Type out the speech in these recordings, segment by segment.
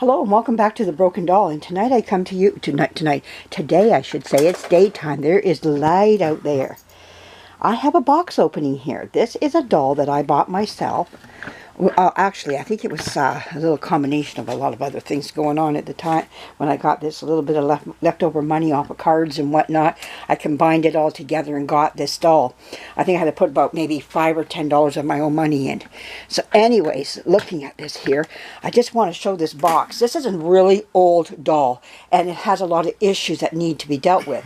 Hello and welcome back to The Broken Doll, and tonight I come to you, today I should say, it's daytime. There is light out there. I have a box opening here. This is a doll that I bought myself. Actually, I think it was a little combination of a lot of other things going on at the time when I got this. A little bit of leftover money off of cards and whatnot. I combined it all together and got this doll. I think I had to put about maybe $5 or $10 of my own money in. So anyways, looking at this here, I just want to show this box. This is a really old doll, and it has a lot of issues that need to be dealt with.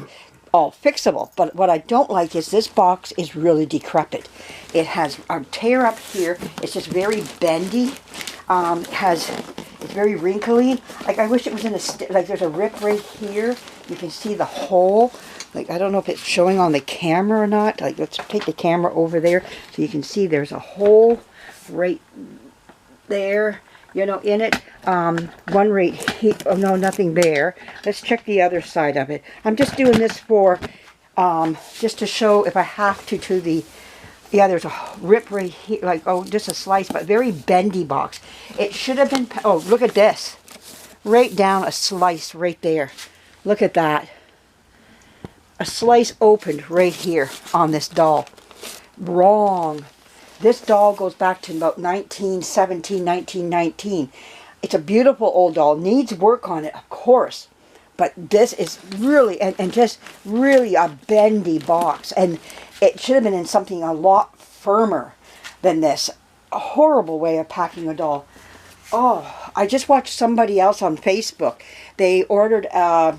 All fixable, but what I don't like is this box is really decrepit. It has a tear up here. It's just very bendy. It's very wrinkly. Like I wish it was in like there's a rip right here. You can see the hole. Like I don't know if it's showing on the camera or not. Like let's take the camera over there so you can see there's a hole right there. You know, in it, one right here, oh no, nothing there. Let's check the other side of it. I'm just doing this for, just to show if I have to yeah, there's a rip right here, like, oh, just a slice, but very bendy box. It should have been, oh, look at this. Right down a slice right there. Look at that. A slice opened right here on this doll. Wrong. This doll goes back to about 1917, 1919. It's a beautiful old doll. Needs work on it, of course. But this is really, and just really a bendy box. And it should have been in something a lot firmer than this. A horrible way of packing a doll. Oh, I just watched somebody else on Facebook. They ordered a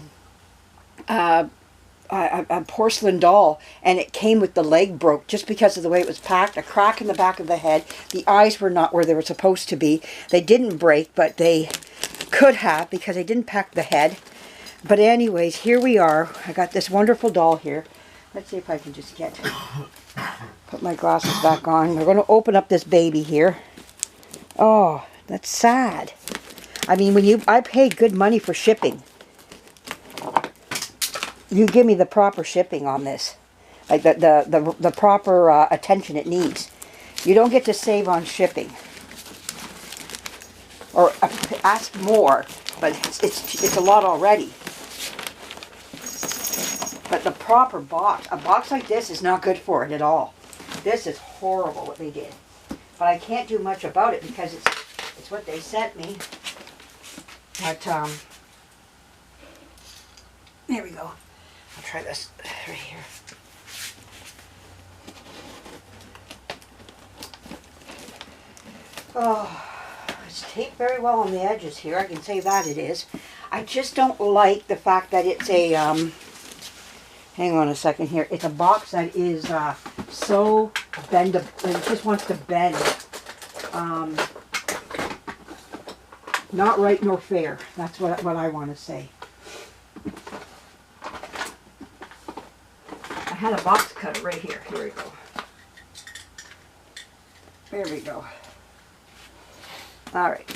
porcelain doll, and it came with the leg broke just because of the way it was packed. A crack in the back of the head. The eyes were not where they were supposed to be. They didn't break, but they could have because they didn't pack the head. But anyways, here we are. I got this wonderful doll here. Let's see if I can just put my glasses back on. We're going to open up this baby here. Oh, that's sad. I mean, I paid good money for shipping. You give me the proper shipping on this, like the proper attention it needs. You don't get to save on shipping or ask more, but it's a lot already. But the proper box, a box like this is not good for it at all. This is horrible what they did, but I can't do much about it because it's what they sent me. But there we go. I'll try this right here. Oh, it's taped very well on the edges here. I can say that it is. I just don't like the fact that it's a, hang on a second here. It's a box that is so bendable. It just wants to bend. Not right nor fair. That's what I want to say. I had a box cutter right here. Here we go. There we go. All right.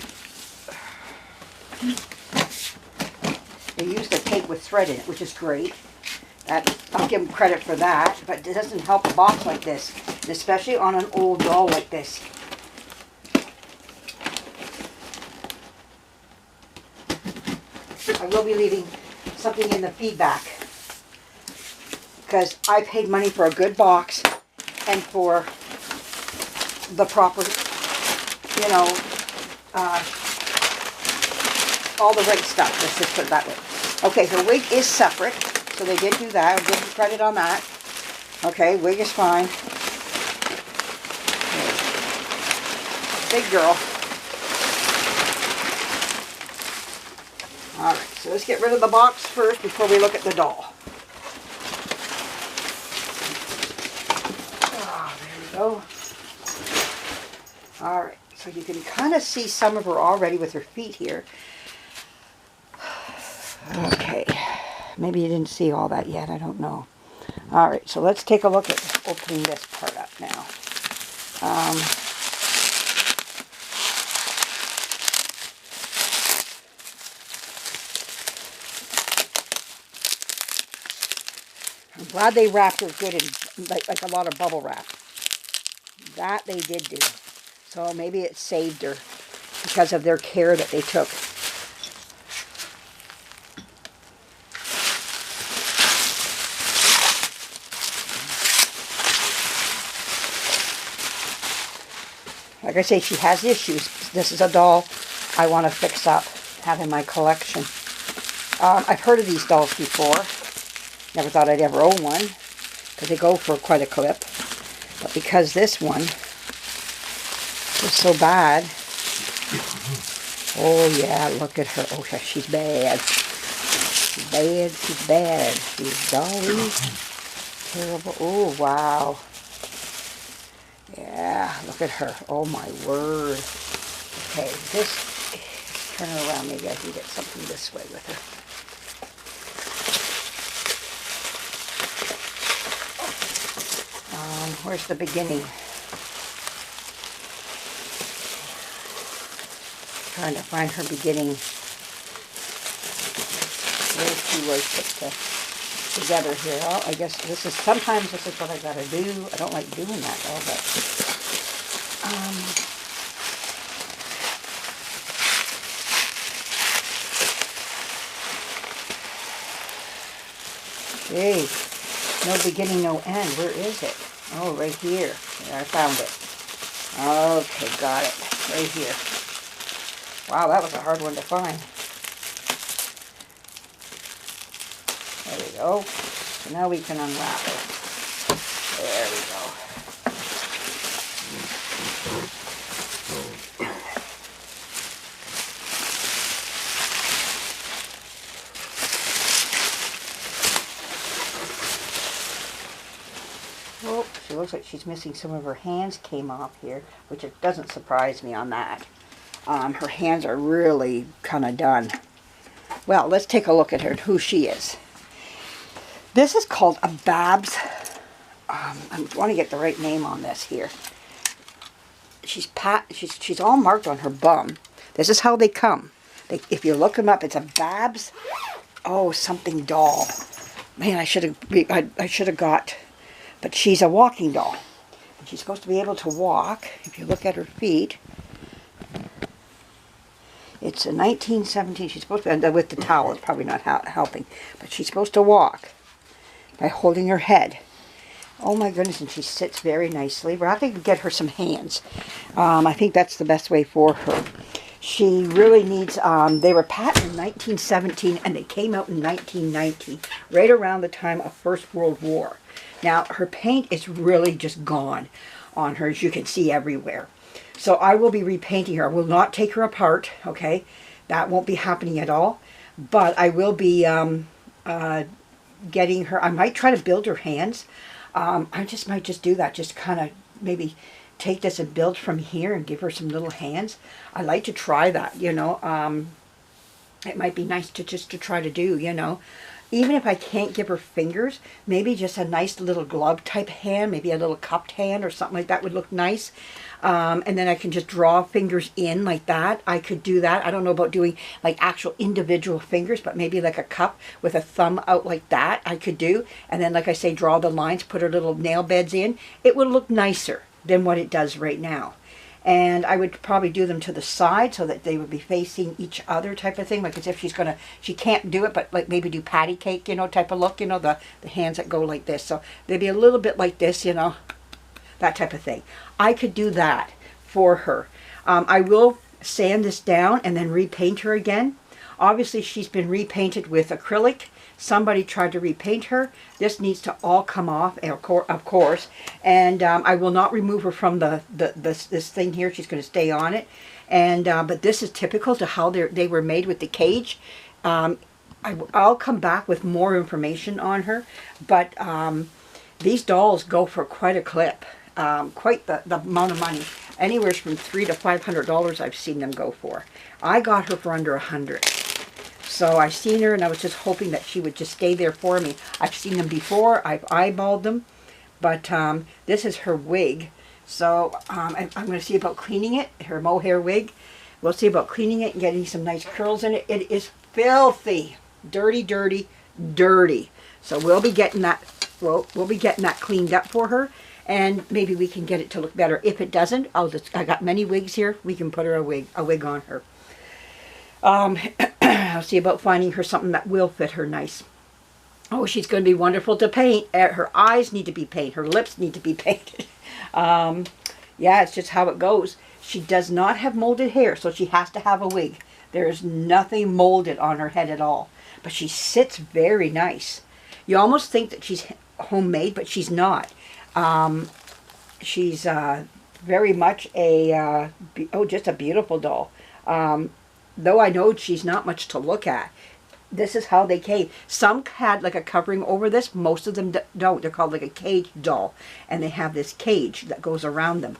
They used the tape with thread in it, which is great. I'll give them credit for that, but it doesn't help a box like this, especially on an old doll like this. I will be leaving something in the feedback, because I paid money for a good box and for the proper, you know, all the right stuff. Let's just put it that way. Okay, her wig is separate, so they did do that. I'll give them credit on that. Okay, wig is fine. Big girl. Alright, so let's get rid of the box first before we look at the doll. Go. Alright, so you can kind of see some of her already with her feet here. Okay, maybe you didn't see all that yet, I don't know. Alright, so let's take a look at opening this part up now. I'm glad they wrapped her good in like a lot of bubble wrap. That they did do. So maybe it saved her because of their care that they took. Like I say, she has issues. This is a doll I want to fix up, have in my collection. I've heard of these dolls before. Never thought I'd ever own one, because they go for quite a clip. But because this one is so bad, oh yeah, look at her. Oh, she's bad. She's bad, she's bad. She's dolly. Terrible. Oh, wow. Yeah, look at her. Oh, my word. Okay, turn her around. Maybe I can get something this way with her. Where's the beginning? Trying to find her beginning. Where's she was put together here? Oh, I guess sometimes this is what I gotta do. I don't like doing that though, but gee, no beginning, no end. Where is it? Oh, right here. Yeah, I found it. Okay, got it. Right here. Wow, that was a hard one to find. There we go. So now we can unwrap it. There we go. Oh, she looks like she's missing some of her hands came off here, which it doesn't surprise me on that. Her hands are really kind of done. Well, let's take a look at her and who she is. This is called a Babs. I want to get the right name on this here. She's all marked on her bum. This is how they come. If you look them up, it's a Babs. Oh, something doll. Man, I should have got. But she's a walking doll. And she's supposed to be able to walk. If you look at her feet. It's a 1917. She's supposed to, and with the towel, it's probably not helping. But she's supposed to walk by holding her head. Oh my goodness, and she sits very nicely. We're having to get her some hands. I think that's the best way for her. She really needs, they were patented in 1917 and they came out in 1919, right around the time of First World War. Now, her paint is really just gone on her, as you can see everywhere. So I will be repainting her. I will not take her apart, okay? That won't be happening at all. But I will be getting her, I might try to build her hands. I might just do that, just kind of maybe take this and build from here and give her some little hands. I like to try that, you know. It might be nice to try to do, you know. Even if I can't give her fingers, maybe just a nice little glove type hand, maybe a little cupped hand or something like that would look nice. And then I can just draw fingers in like that. I could do that. I don't know about doing like actual individual fingers, but maybe like a cup with a thumb out like that I could do. And then, like I say, draw the lines, put her little nail beds in. It would look nicer than what it does right now. And I would probably do them to the side so that they would be facing each other type of thing. Like as if she can't do it, but like maybe do patty cake, you know, type of look, you know, the hands that go like this. So they'd be a little bit like this, you know, that type of thing. I could do that for her. I will sand this down and then repaint her again. Obviously, she's been repainted with acrylic. Somebody tried to repaint her. This needs to all come off, of course. And I will not remove her from this thing here. She's going to stay on it. And but this is typical to how they were made with the cage. I'll come back with more information on her. But these dolls go for quite a clip. Quite the amount of money. Anywhere from $300 to $500 I've seen them go for. I got her for under $100. So I seen her and I was just hoping that she would just stay there for me. I've seen them before. I've eyeballed them. But this is her wig. So I'm going to see about cleaning it. Her mohair wig. We'll see about cleaning it and getting some nice curls in it. It is filthy. Dirty, dirty, dirty. So we'll be getting that. We'll be getting that cleaned up for her. And maybe we can get it to look better. If it doesn't, I got many wigs here. We can put her a wig on her. I'll see about finding her something that will fit her nice. Oh, she's going to be wonderful to paint. Her eyes need to be painted. Her lips need to be painted. Yeah, it's just how it goes. She does not have molded hair, so she has to have a wig. There is nothing molded on her head at all. But she sits very nice. You almost think that she's homemade, but she's not. She's very much a, just a beautiful doll. Though I know she's not much to look at. This is how they came. Some had like a covering over this. Most of them don't. They're called like a cage doll. And they have this cage that goes around them.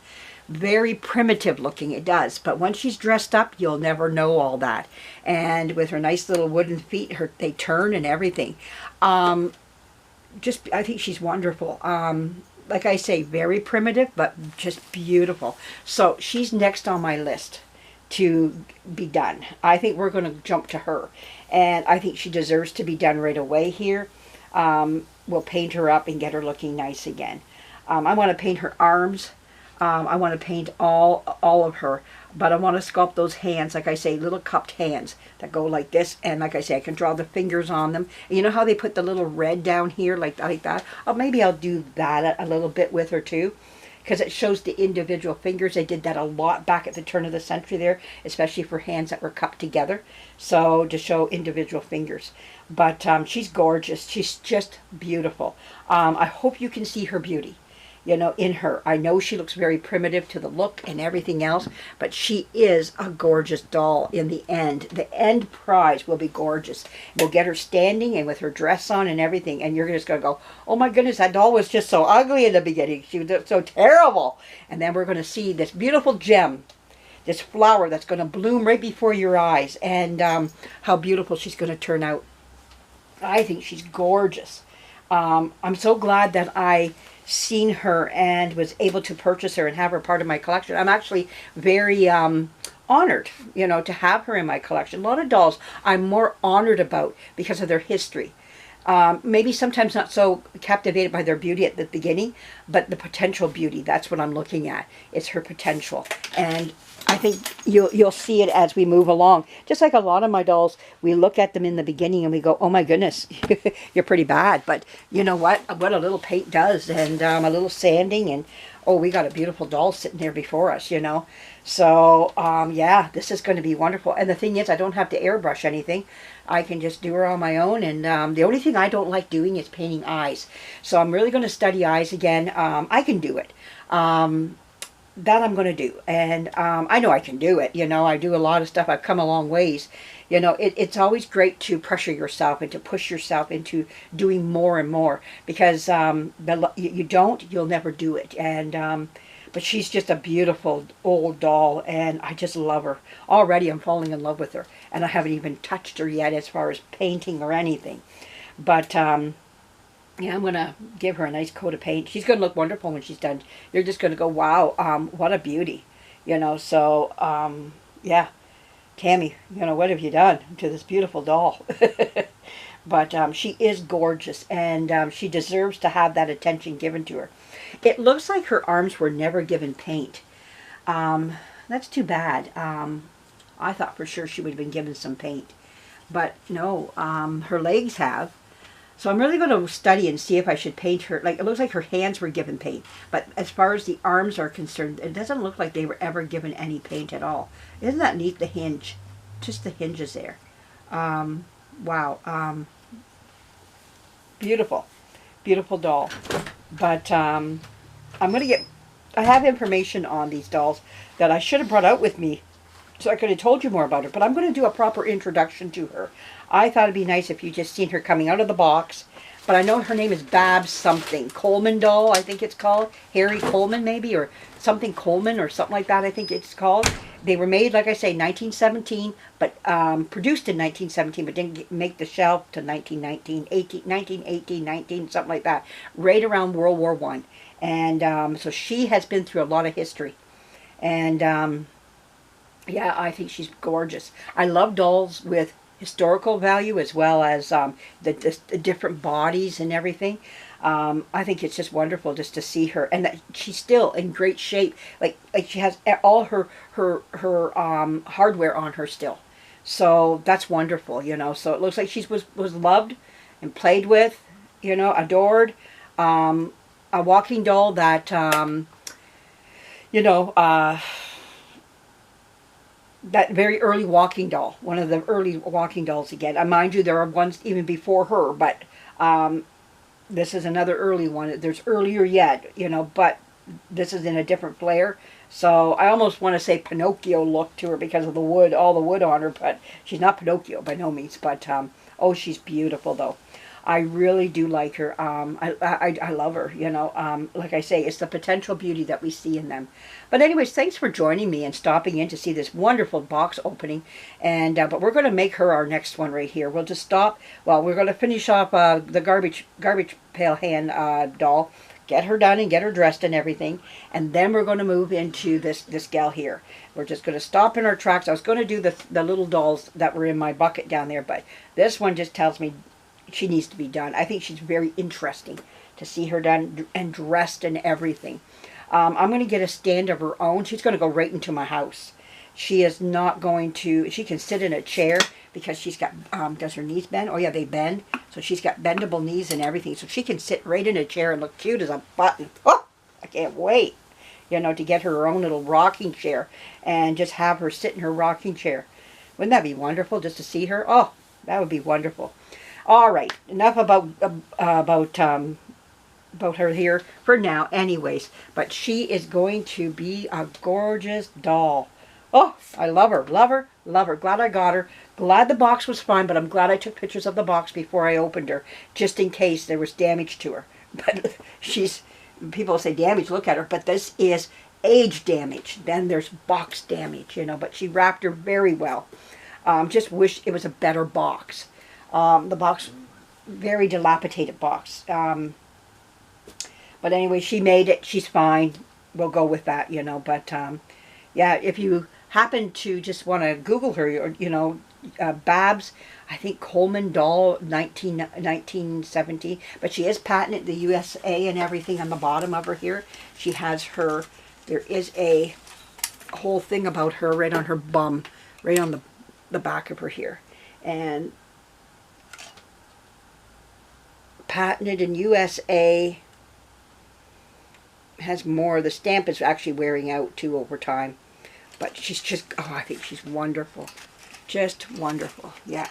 Very primitive looking, it does. But once she's dressed up, you'll never know all that. And with her nice little wooden feet, they turn and everything. I think she's wonderful. Like I say, very primitive, but just beautiful. So she's next on my list to be done. I think we're going to jump to her. And I think she deserves to be done right away here. We'll paint her up and get her looking nice again. I want to paint her arms. I want to paint all of her, but I want to sculpt those hands, like I say, little cupped hands that go like this. And like I say, I can draw the fingers on them. And you know how they put the little red down here like that? Oh, maybe I'll do that a little bit with her too, because it shows the individual fingers. They did that a lot back at the turn of the century there, especially for hands that were cupped together. So to show individual fingers. But she's gorgeous. She's just beautiful. I hope you can see her beauty. You know, in her. I know she looks very primitive to the look and everything else, but she is a gorgeous doll in the end. The end prize will be gorgeous. We'll get her standing and with her dress on and everything, and you're just going to go, oh my goodness, that doll was just so ugly in the beginning. She was so terrible. And then we're going to see this beautiful gem, this flower that's going to bloom right before your eyes, and how beautiful she's going to turn out. I think she's gorgeous. I'm so glad that I seen her and was able to purchase her and have her part of my collection. I'm actually very honored, you know, to have her in my collection. A lot of dolls I'm more honored about because of their history. Maybe sometimes not so captivated by their beauty at the beginning, but the potential beauty, that's what I'm looking at. It's her potential. And I think you'll see it as we move along. Just like a lot of my dolls, we look at them in the beginning and we go, oh my goodness, you're pretty bad. But you know what a little paint does, and a little sanding, and oh, we got a beautiful doll sitting there before us, you know. So yeah, this is going to be wonderful. And the thing is, I don't have to airbrush anything. I can just do her on my own. And the only thing I don't like doing is painting eyes. So I'm really going to study eyes again. I can do it. That I'm going to do. And I know I can do it. You know, I do a lot of stuff. I've come a long ways. You know, it's always great to pressure yourself and to push yourself into doing more and more. Because you don't, you'll never do it. And but she's just a beautiful old doll, and I just love her. Already I'm falling in love with her. And I haven't even touched her yet as far as painting or anything. But yeah, I'm going to give her a nice coat of paint. She's going to look wonderful when she's done. You're just going to go, wow, what a beauty. You know, so, yeah. Tammy, you know, what have you done to this beautiful doll? But she is gorgeous, and she deserves to have that attention given to her. It looks like her arms were never given paint. That's too bad. I thought for sure she would have been given some paint. But no, her legs have. So I'm really going to study and see if I should paint her. Like, it looks like her hands were given paint. But as far as the arms are concerned, it doesn't look like they were ever given any paint at all. Isn't that neat, the hinge? Just the hinges there. Wow. Beautiful. Beautiful doll. But I'm going to get... I have information on these dolls that I should have brought out with me, so I could have told you more about her. But I'm going to do a proper introduction to her. I thought it'd be nice if you just seen her coming out of the box. But I know her name is Babs something. Coleman doll, I think it's called. Harry Coleman maybe, or something Coleman or something like that, I think it's called. They were made, like I say, 1917, but produced in 1917, but didn't make the shelf till 1918, something like that. Right around World War I. And so she has been through a lot of history. And yeah, I think she's gorgeous. I love dolls with historical value as well as the different bodies and everything. I think it's just wonderful just to see her, and that she's still in great shape. Like she has all her hardware on her still. So that's wonderful, you know. So it looks like she was loved and played with, you know, adored. A walking doll that you know, that very early walking doll, one of the early walking dolls again. Mind you, there are ones even before her, but this is another early one. There's earlier yet, you know, but this is in a different flair. So I almost want to say Pinocchio look to her because of the wood, all the wood on her, but she's not Pinocchio by no means. But oh, she's beautiful though. I really do like her. I love her, you know. Like I say, it's the potential beauty that we see in them. But anyways, thanks for joining me and stopping in to see this wonderful box opening. And but we're going to make her our next one right here. We'll just stop. Well, we're going to finish off the garbage pail hand doll. Get her done and get her dressed and everything. And then we're going to move into this gal here. We're just going to stop in our tracks. I was going to do the little dolls that were in my bucket down there, but this one just tells me she needs to be done. I think she's very interesting to see her done and dressed and everything. I'm going to get a stand of her own. She's going to go right into my house. She is not going to, she can sit in a chair because she's got, does her knees bend? Oh yeah, they bend. So she's got bendable knees and everything. So she can sit right in a chair and look cute as a button. Oh, I can't wait, you know, to get her own little rocking chair and just have her sit in her rocking chair. Wouldn't that be wonderful just to see her? Oh, that would be wonderful. All right, enough about her here for now anyways. But she is going to be a gorgeous doll. Oh, I love her, love her, love her. Glad I got her. Glad the box was fine, but I'm glad I took pictures of the box before I opened her, just in case there was damage to her. But she's, people say damage, look at her, but this is age damage. Then there's box damage, you know, but she wrapped her very well. Just wish it was a better box. The box, very dilapidated box. But anyway, she made it. She's fine. We'll go with that, you know. But, yeah, if you happen to just want to Google her, or, you know, Babs, I think Coleman doll, 1970. But she is patented the USA and everything on the bottom of her here. She has her, there is a whole thing about her right on her bum, right on the back of her here. And patented in USA, has more. The stamp is actually wearing out too over time, but she's just, oh, I think she's wonderful, just wonderful. Yeah,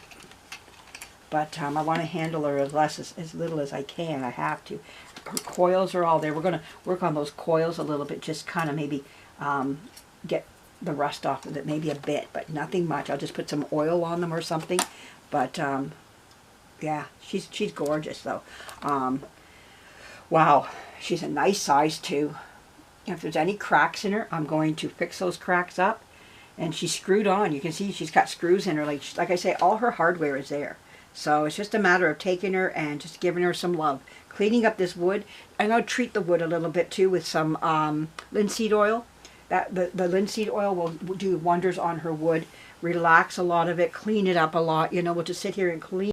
but I want to handle her as little as I can. I have to. Her coils are all there. We're going to work on those coils a little bit, just kind of maybe get the rust off of it, maybe a bit, but nothing much. I'll just put some oil on them or something. But yeah, she's gorgeous though. Wow, she's a nice size too. If there's any cracks in her, I'm going to fix those cracks up. And she's screwed on. You can see she's got screws in her. Like I say, all her hardware is there. So it's just a matter of taking her and just giving her some love. Cleaning up this wood. I'm going to treat the wood a little bit too with some linseed oil. The linseed oil will do wonders on her wood. Relax a lot of it. Clean it up a lot. You know, we'll just sit here and clean